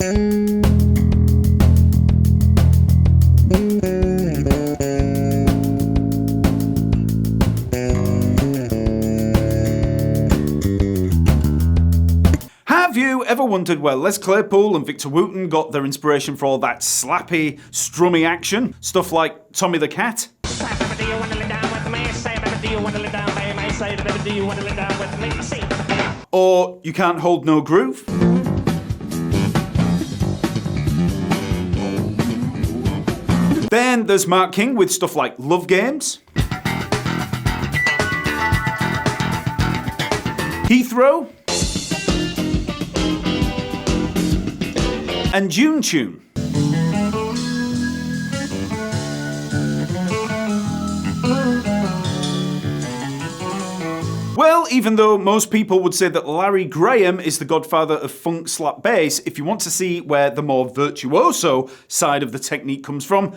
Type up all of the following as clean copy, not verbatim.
Have you ever wondered where Les Claypool and Victor Wooten got their inspiration for all that slappy, strummy action? Stuff like Tommy the Cat? Or You Can't Hold No Groove? Then there's Mark King with stuff like Love Games, Heathrow, and June Tune. Well, even though most people would say that Larry Graham is the godfather of funk slap bass, if you want to see where the more virtuoso side of the technique comes from,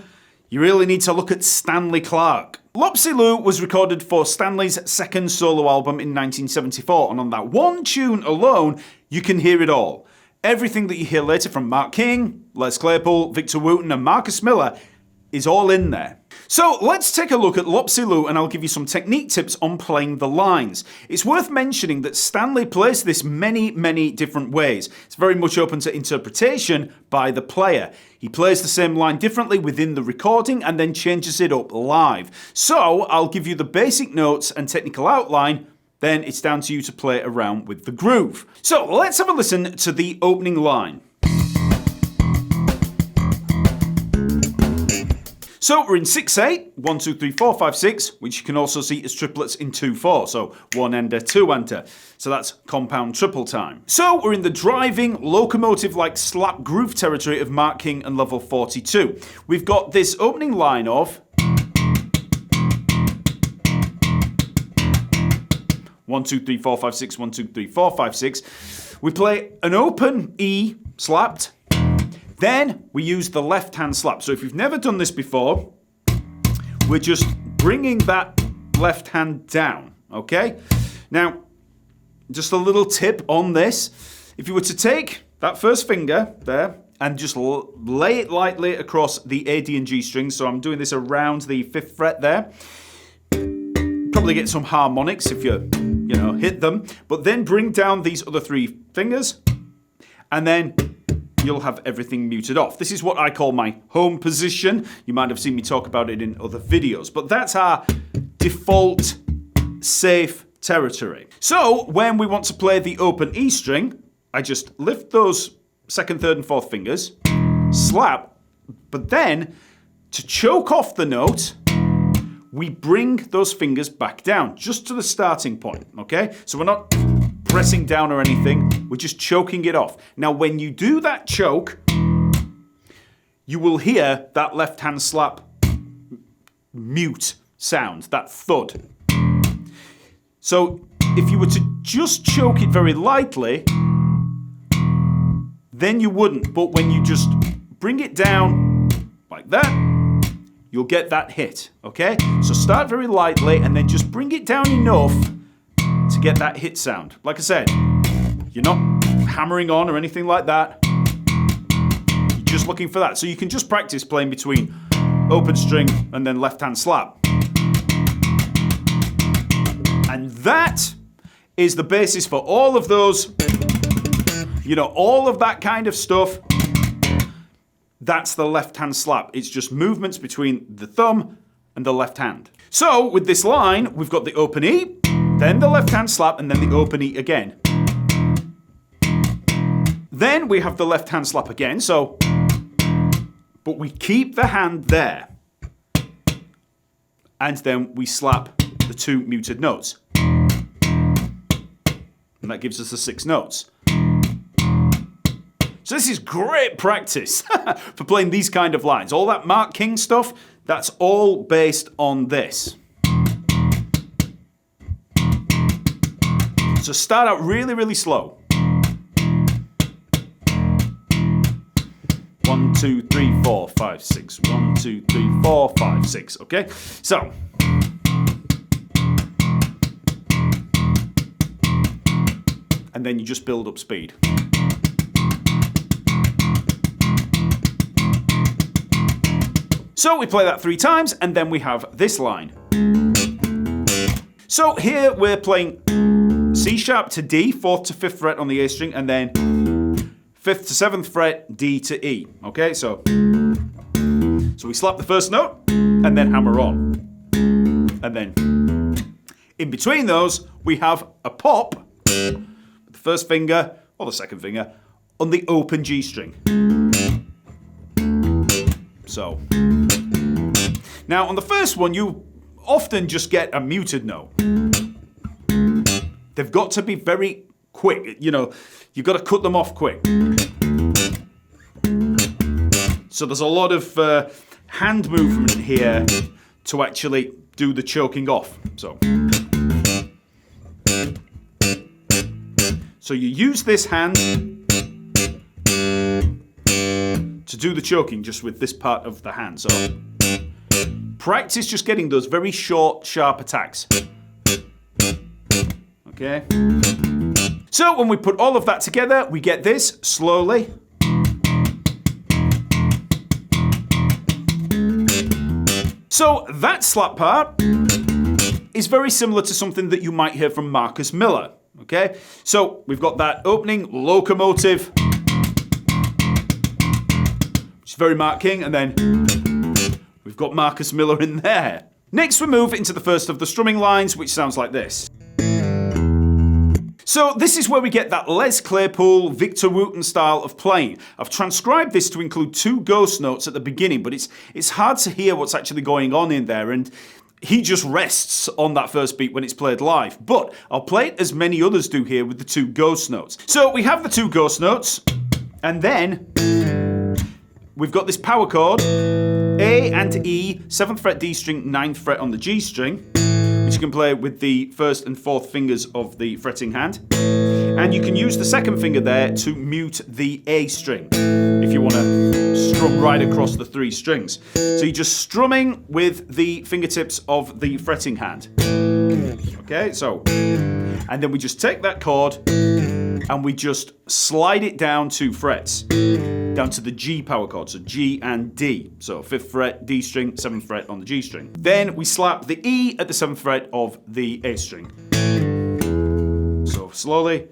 you really need to look at Stanley Clarke. Lopsy Lu was recorded for Stanley's second solo album in 1974, and on that one tune alone, you can hear it all. Everything that you hear later from Mark King, Les Claypool, Victor Wooten and Marcus Miller is all in there. So let's take a look at Lopsy Lu and I'll give you some technique tips on playing the lines. It's worth mentioning that Stanley plays this many different ways. It's very much open to interpretation by the player. He plays the same line differently within the recording and then changes it up live. So I'll give you the basic notes and technical outline, then it's down to you to play around with the groove. So let's have a listen to the opening line. So we're in 6/8, 1, 2, 3, 4, 5, 6, which you can also see as triplets in 2/4, so one ender, two enter. So that's compound triple time. So we're in the driving, locomotive-like slap groove territory of Mark King and level 42. We've got this opening line of 1, 2, 3, 4, 5, 6, 1, 2, 3, 4, 5, 6. We play an open E slapped. Then we use the left hand slap. So if you've never done this before, we're just bringing that left hand down, okay? Now, just a little tip on this. If you were to take that first finger there and just lay it lightly across the A, D and G strings, so I'm doing this around the 5th fret there, probably get some harmonics if you hit them, but then bring down these other 3 fingers and then you'll have everything muted off. This is what I call my home position. You might have seen me talk about it in other videos, but that's our default safe territory. So when we want to play the open E string, I just lift those 2nd, 3rd and 4th fingers, slap, but then to choke off the note, we bring those fingers back down, just to the starting point, okay? So we're not pressing down or anything, we're just choking it off. Now when you do that choke, you will hear that left hand slap mute sound, that thud. So if you were to just choke it very lightly, then you wouldn't, but when you just bring it down like that, you'll get that hit, okay? So start very lightly and then just bring it down enough to get that hit sound. Like I said, you're not hammering on or anything like that. You're just looking for that. So you can just practice playing between open string and then left hand slap. And that is the basis for all of those, all of that kind of stuff. That's the left hand slap. It's just movements between the thumb and the left hand. So with this line, we've got the open E, then the left hand slap, and then the open E again. Then we have the left hand slap again, but we keep the hand there. And then we slap the 2 muted notes. And that gives us the 6 notes. So this is great practice for playing these kind of lines. All that Mark King stuff, that's all based on this. So start out really slow. 1, 2, 3, 4, 5, 6. 1, 2, 3, 4, 5, 6. Okay? So. And then you just build up speed. So we play that 3 times, and then we have this line. So here we're playing C sharp to D, 4th to 5th fret on the A string, and then 5th to 7th fret, D to E. Okay, so we slap the first note, and then hammer on. And then in between those, we have a pop, with the first finger, or the second finger, on the open G string. So, now on the first one, you often just get a muted note. They've got to be very quick, you know, you've got to cut them off quick. So there's a lot of hand movement here to actually do the choking off. So you use this hand to do the choking just with this part of the hand. So practice just getting those very short, sharp attacks. Okay. So when we put all of that together, we get this slowly. So that slap part is very similar to something that you might hear from Marcus Miller. Okay. So we've got that opening locomotive, which is very Mark King, and then we've got Marcus Miller in there. Next we move into the first of the strumming lines, which sounds like this. So this is where we get that Les Claypool, Victor Wooten style of playing. I've transcribed this to include 2 ghost notes at the beginning, but it's hard to hear what's actually going on in there, and he just rests on that first beat when it's played live. But I'll play it as many others do here with the 2 ghost notes. So we have the 2 ghost notes, and then we've got this power chord, A and E, 7th fret D string, 9th fret on the G string, which you can play with the 1st and 4th fingers of the fretting hand. And you can use the 2nd finger there to mute the A string if you want to strum right across the 3 strings. So you're just strumming with the fingertips of the fretting hand. Okay, so, and then we just take that chord and we just slide it down 2 frets, down to the G power chord, so G and D. So 5th fret, D string, 7th fret on the G string. Then we slap the E at the 7th fret of the A string. So slowly.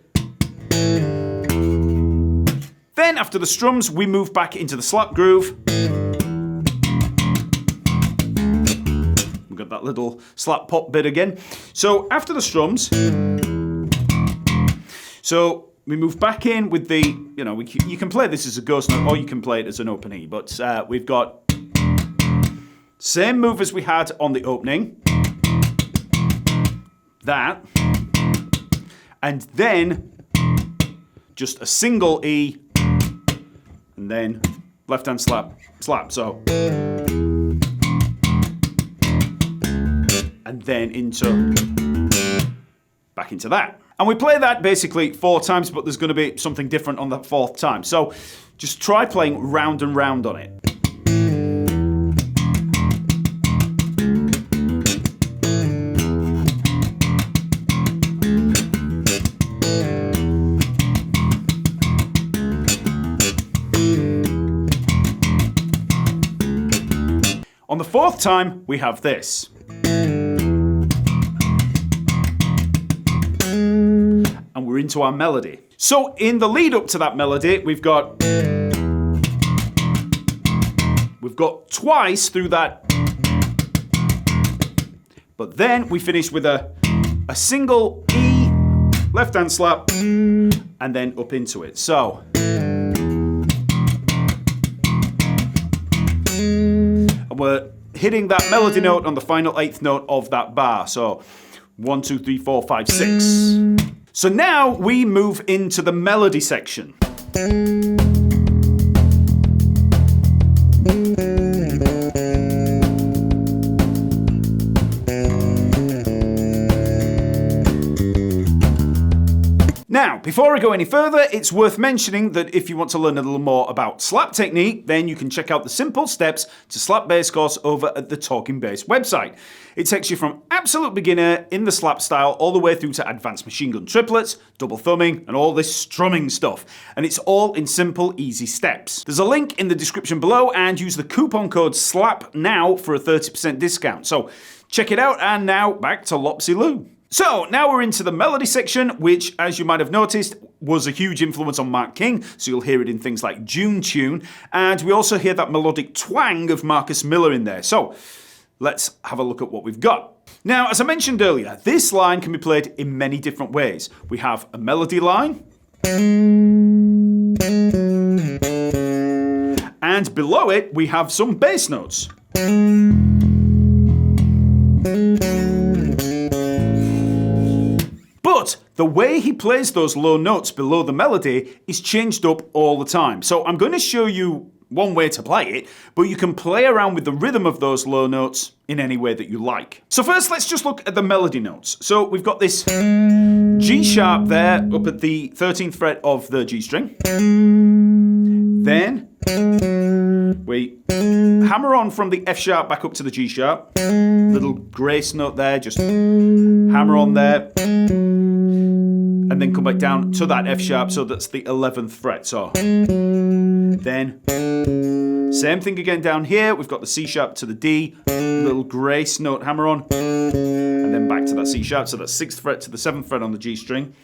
Then after the strums, we move back into the slap groove. We've got that little slap pop bit again. So after the strums, so we move back in with the, you know, you can play this as a ghost note or you can play it as an open E, but we've got same move as we had on the opening, that, and then just a single E, and then left hand slap, slap, so. And then back into that. And we play that basically 4 times, but there's going to be something different on that 4th time. So just try playing round and round on it. On the 4th time, we have this. And we're into our melody. So in the lead up to that melody, we've got twice through that, but then we finish with a single E, left hand slap, and then up into it. So, and we're hitting that melody note on the final 8th note of that bar. So 1, 2, 3, 4, 5, 6. So now we move into the melody section. Now, before I go any further, it's worth mentioning that if you want to learn a little more about slap technique, then you can check out the simple steps to slap bass course over at the TalkingBass website. It takes you from absolute beginner in the slap style all the way through to advanced machine gun triplets, double thumbing, and all this strumming stuff. And it's all in simple, easy steps. There's a link in the description below, and use the coupon code SLAP now for a 30% discount. So check it out, and now back to Lopsy Lu. So now we're into the melody section, which, as you might have noticed, was a huge influence on Mark King, so you'll hear it in things like June Tune, and we also hear that melodic twang of Marcus Miller in there. So let's have a look at what we've got. Now, as I mentioned earlier, this line can be played in many different ways. We have a melody line, and below it we have some bass notes. But the way he plays those low notes below the melody is changed up all the time. So I'm going to show you one way to play it, but you can play around with the rhythm of those low notes in any way that you like. So first, let's just look at the melody notes. So we've got this G sharp there up at the 13th fret of the G string. Then we hammer on from the F sharp back up to the G sharp. Little grace note there, just hammer on there. And then come back down to that F sharp, so that's the 11th fret. So then same thing again down here. We've got the C sharp to the D, little grace note hammer on, and then back to that C sharp, so that's 6th fret to the 7th fret on the G string.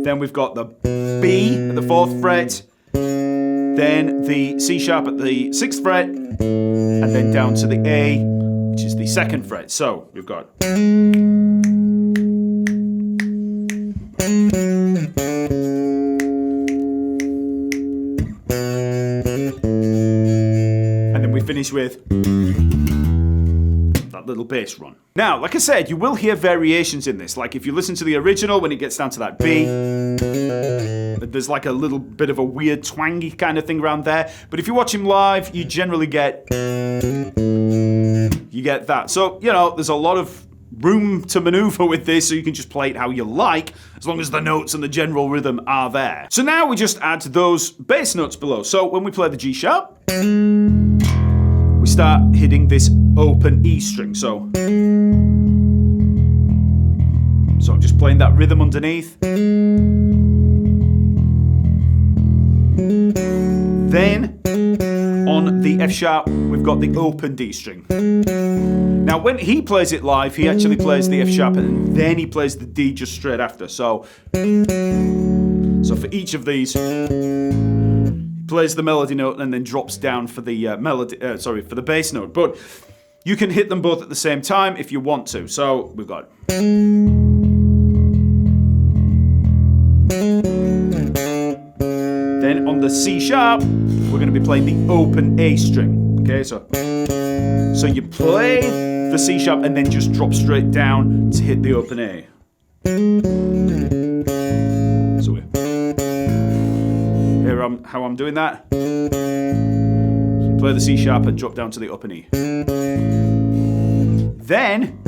Then we've got the B at the 4th fret, then the C sharp at the 6th fret, and then down to the A, which is the 2nd fret. So we've got. And then we finish with that little bass run. Now, like I said, you will hear variations in this. Like if you listen to the original, when it gets down to that B, there's like a little bit of a weird twangy kind of thing around there. But if you watch him live, you generally get that. So, you know, there's a lot of room to maneuver with this, so you can just play it how you like, as long as the notes and the general rhythm are there. So now we just add those bass notes below. So when we play the G sharp, we start hitting this open E string. So I'm just playing that rhythm underneath. Then on the F sharp, we've got the open D string. Now, when he plays it live, he actually plays the F sharp and then he plays the D just straight after. So for each of these, he plays the melody note and then drops down for the for the bass note. But you can hit them both at the same time if you want to. So we've got. Then on the C sharp, we're going to be playing the open A string. Okay, so you play the C sharp and then just drop straight down to hit the open A. So here how I'm doing that. So play the C sharp and drop down to the open E. Then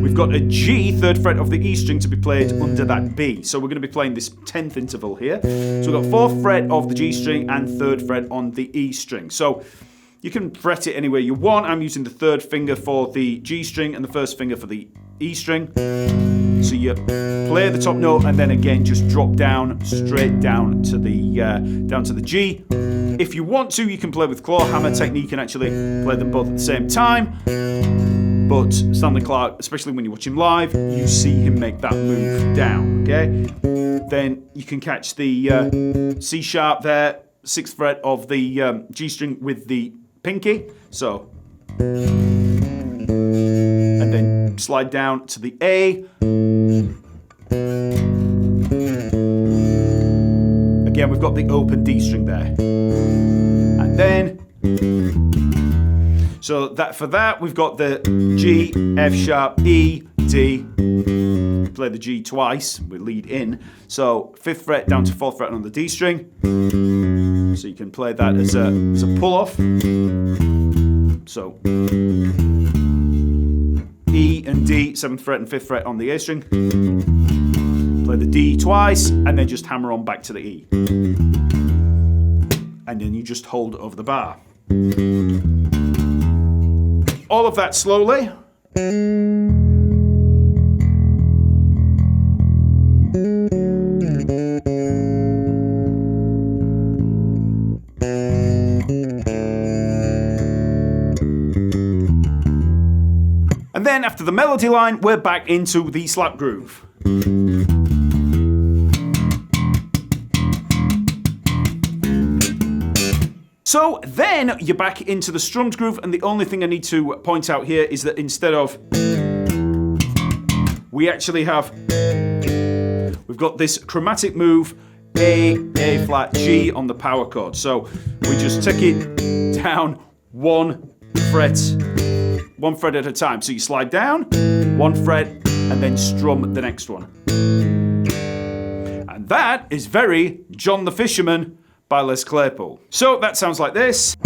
we've got a G, 3rd fret of the E string, to be played under that B. So we're going to be playing this 10th interval here. So we've got 4th fret of the G string and 3rd fret on the E string. So you can fret it any way you want. I'm using the 3rd finger for the G string and the 1st finger for the E string. So you play the top note and then again just drop down straight down to the G. If you want to, you can play with claw hammer technique and actually play them both at the same time. But Stanley Clarke, especially when you watch him live, you see him make that move down, okay? Then you can catch the C sharp there, 6th fret of the G string with the pinky. So, and then slide down to the A. Again, we've got the open D string there. And then, so for that, we've got the G, F sharp, E, D. Play the G twice, we lead in. So 5th fret down to 4th fret on the D string. So you can play that as a pull off. So E and and D, 7th fret and 5th fret on the A string. Play the D twice, and then just hammer on back to the E. And then you just hold over the bar. All of that slowly. And then after the melody line, we're back into the slap groove. So then you're back into the strummed groove, and the only thing I need to point out here is that instead of, we actually have, we've got this chromatic move, A flat, G on the power chord. So we just take it down one fret at a time. So you slide down, one fret, and then strum the next one. And that is very John the Fisherman by Les Claypool. So that sounds like this.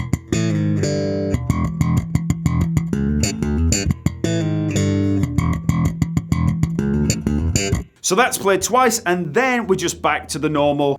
So that's played twice, and then we're just back to the normal.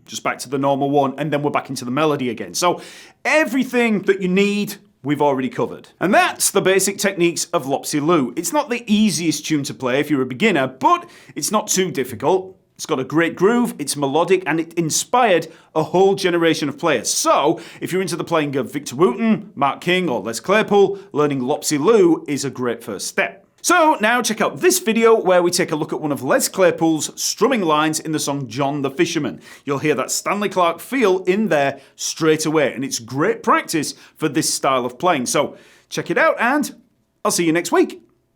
Just back to the normal one, and then we're back into the melody again. So everything that you need, we've already covered. And that's the basic techniques of Lopsy Lu. It's not the easiest tune to play if you're a beginner, but it's not too difficult. It's got a great groove, it's melodic, and it inspired a whole generation of players. So, if you're into the playing of Victor Wooten, Mark King, or Les Claypool, learning Lopsy Lu is a great first step. So now check out this video where we take a look at one of Les Claypool's strumming lines in the song John the Fisherman. You'll hear that Stanley Clarke feel in there straight away, and it's great practice for this style of playing. So check it out, and I'll see you next week.